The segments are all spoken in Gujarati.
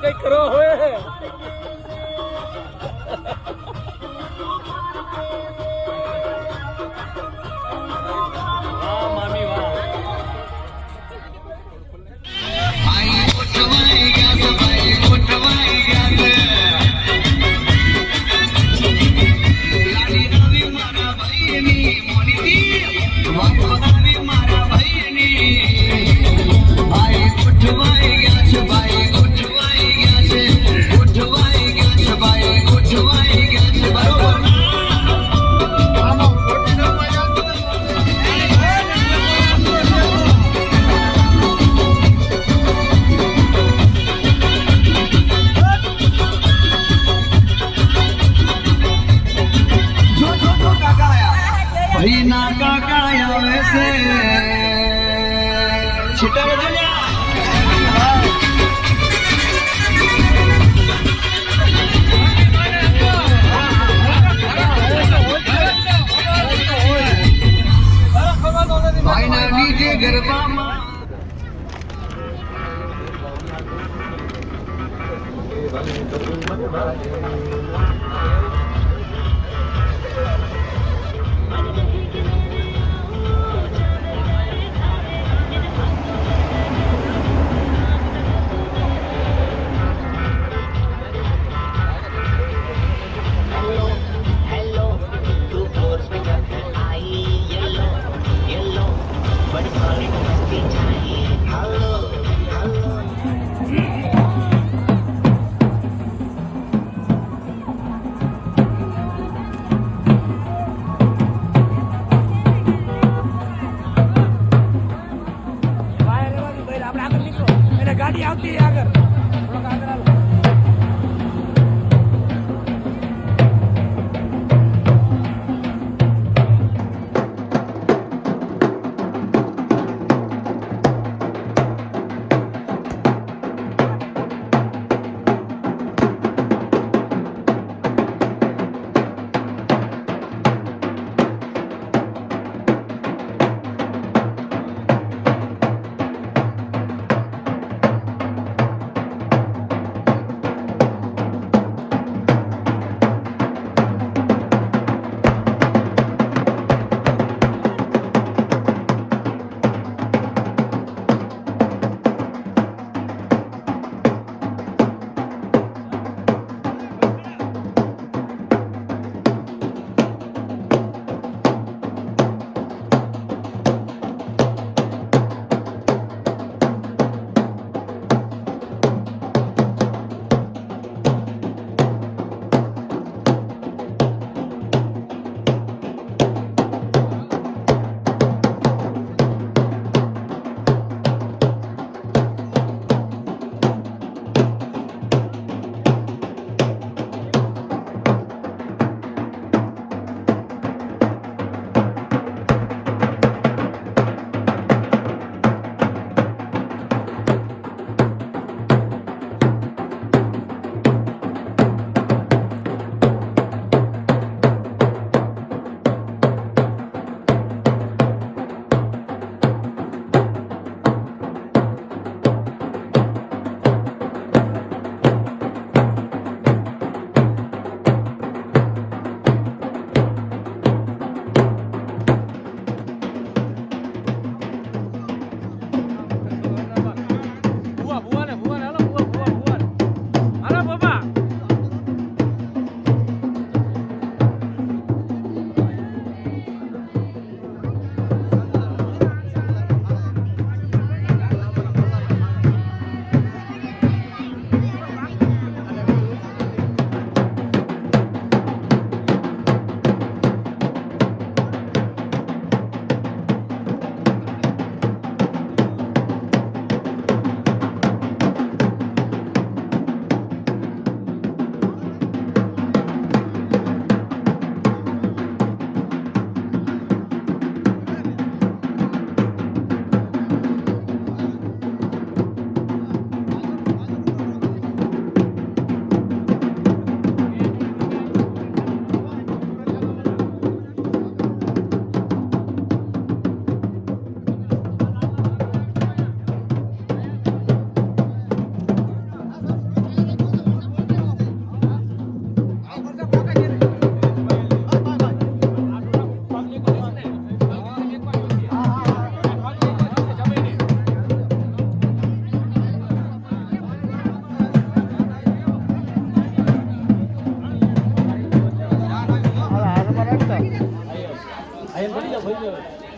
કઈ કરો હોય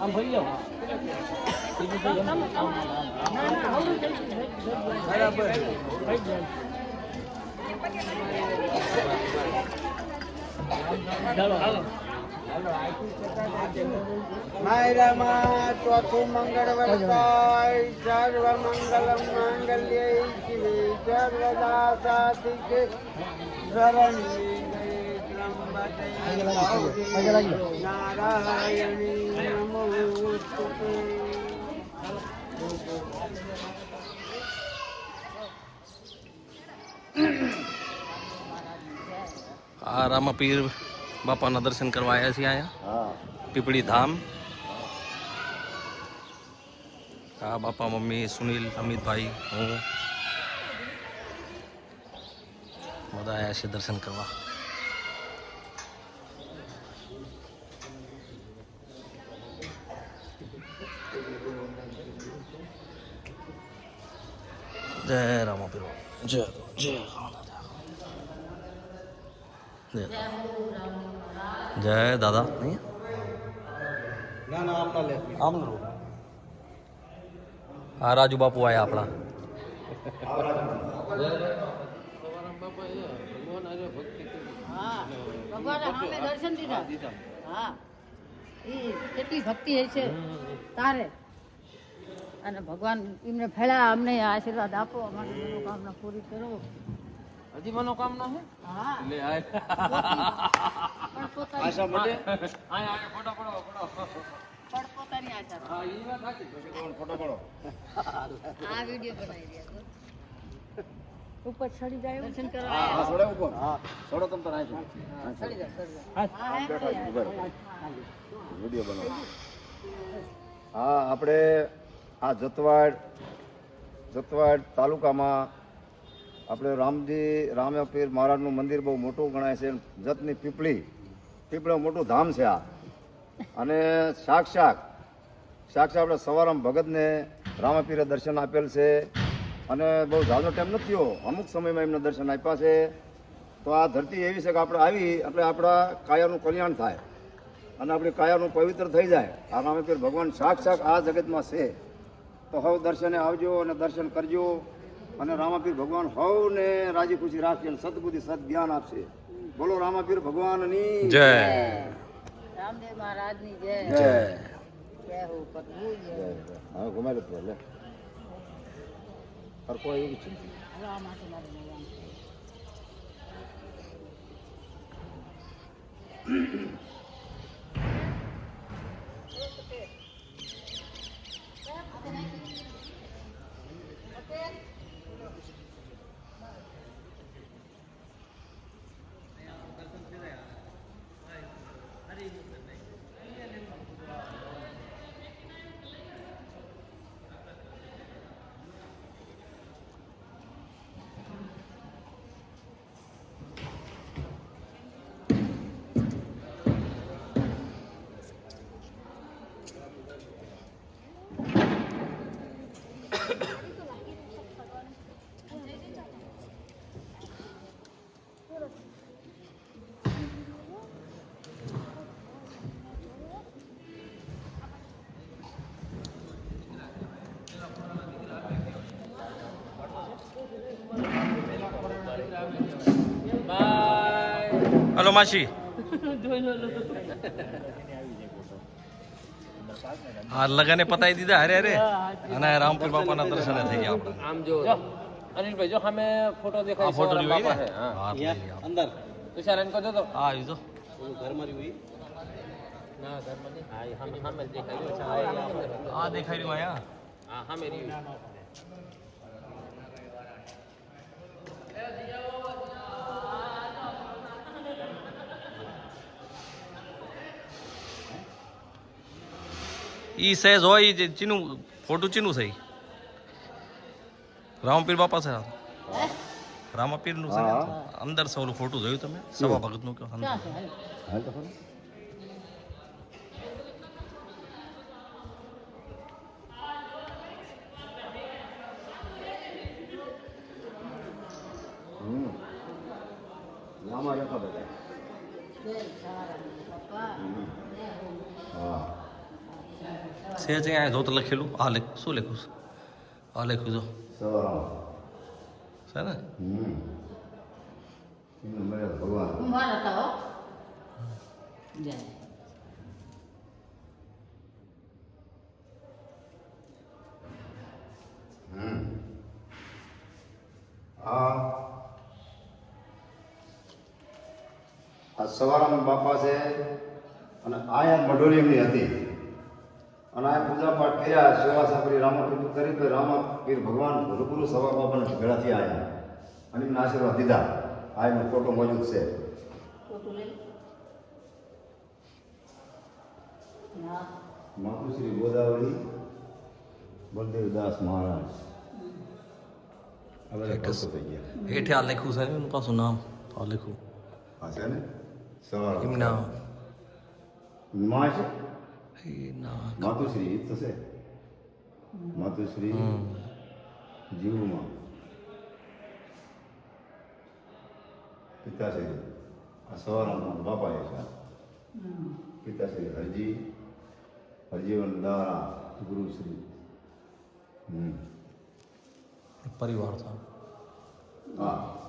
આમ ભરી જાઓ બરાબર ચાલો હાલો માયરામાં ચોથું મંગળ વરસાય સર્વ મંગલમ માંગલ્ય શિવે સર્વદા સાધિકે શરણ્યે ત્રંબકે નારાયણી નમોસ્તુતે. આ રામાપીર બાપાના દર્શન કરવા આવ્યા છીએ અહીંયા પીપળી ધામ. આ બાપા મમ્મી સુનિલ અમિતભાઈ હું બધા આવ્યા છીએ દર્શન કરવા. જય રામાપીર જય જય જય દાદા આમ આ રાજુ બાપુ આયા આપણા. દર્શન દીધા. હા એ કેટલી ભક્તિ છે તારે અને ભગવાન એમને ફેલા અમને આશીર્વાદ આપો, અમારી મનોકામના પૂરી કરો. હજી મનોકામના છે હા લે આશા મોટે આય ફોટો પડો પોતાની આશા. હા ઈ વાત સાચી ફોટો પડો આ વિડિયો બનાવી રહ્યા ઉપર ચડી જાય દર્શન કરવા. હા છોડે ઉપર હા છોડો તમ તો રાખ્યો ચડી જાય વિડિયો બનાવો. હા આપણે આ જતવાડ તાલુકામાં આપણે રામાપીર મહારાજનું મંદિર બહુ મોટું ગણાય છે. જતની પીપળે મોટું ધામ છે આ. અને સાક્ષાત આપણે સવારમાં ભગતને રામાપીરે દર્શન આપેલ છે અને બહુ ઝાઝો ટાઈમ નથી થયો, અમુક સમયમાં એમને દર્શન આપ્યા છે. તો આ ધરતી એવી છે કે આપણે એટલે આપણા કાયાનું કલ્યાણ થાય અને આપણી કાયાનું પવિત્ર થઈ જાય. આ રામાપીર ભગવાન સાક્ષાત આ જગતમાં છે. તો હવે દર્શને આવજો અને દર્શન કરજો અને રામાપીર ભગવાન હવને રાજી ખુશી રાખશે અને સદબુદ્ધિ સદ જ્ઞાન આપશે. બોલો રામાપીર ભગવાનની જય. રામદેવ મહારાજની જય. જય. જય હો પ્રભુ જય. હા ઘુમાઈ લે પર કોઈ એવું છે આ માટે મારે ભગવાન હલો માસી. હા લગને પતાવી દીધા હરે હરે અને રામપીર બાપાના દર્શન થઈ ગયા આપણે. આમ જો અનિલભાઈ જો સામે ફોટો દેખાય છે ફોટો બાપા જોઈ છે. હા અંદર ઈશારા એને કહો તો હા આવી તો ઘરમાં રહ્યું ના ઘરમાં નહીં. હા સામે સામે દેખાય છે. આ દેખાઈ રહ્યું અહીંયા. હા સામે રહ્યું. ઈ સહેજ હોય જે ચીનું ફોટું ચીનું છે રામપીર બાપા છે. રામાપીર નું છે ને? અંદર છે ઓલું ફોટું જોયું તમે સવા ભગત નું કે અંદર? હાલ તો ખરું લાંબા રેખા બધા જય સારા બાપા. હા છે જ અહીંયા જો તો લખેલું આ લેખ શું લખ્યું છે આ લખ્યું જો સવારામ છે ને એમને મળ્યા ભગવાન કુંભાર હતા હો જય આ સવારામ બાપા છે અને આયા મઢોલી એમની હતી અને આ પૂજા પાઠ કર્યા સેવા સાપરી રામાપીર કરી તો રામાપીર ભગવાન રૂબરૂ સવા બાપાને ભેળાથી આવ્યા અને એમને આશીર્વાદ દીધા આ એમનો ફોટો મોજૂદ છે ફોટો લઈ હા માતુશ્રી ગોદાવરી બલદેવદાસ મહારાજ હવે ભક્તો થઈ ગયા હેઠે આ લખ્યું છે એનું પાછું નામ આ લખ્યું આ છે ને સવારામ એમના માં છે એના માતુશ્રી એ તો છે માતુશ્રી જીવમાં પિતાશ્રી આ સવારામ બાપા એ છે પિતાશ્રી હરજીવન દારા ગુરુશ્રી પરિવાર છે હા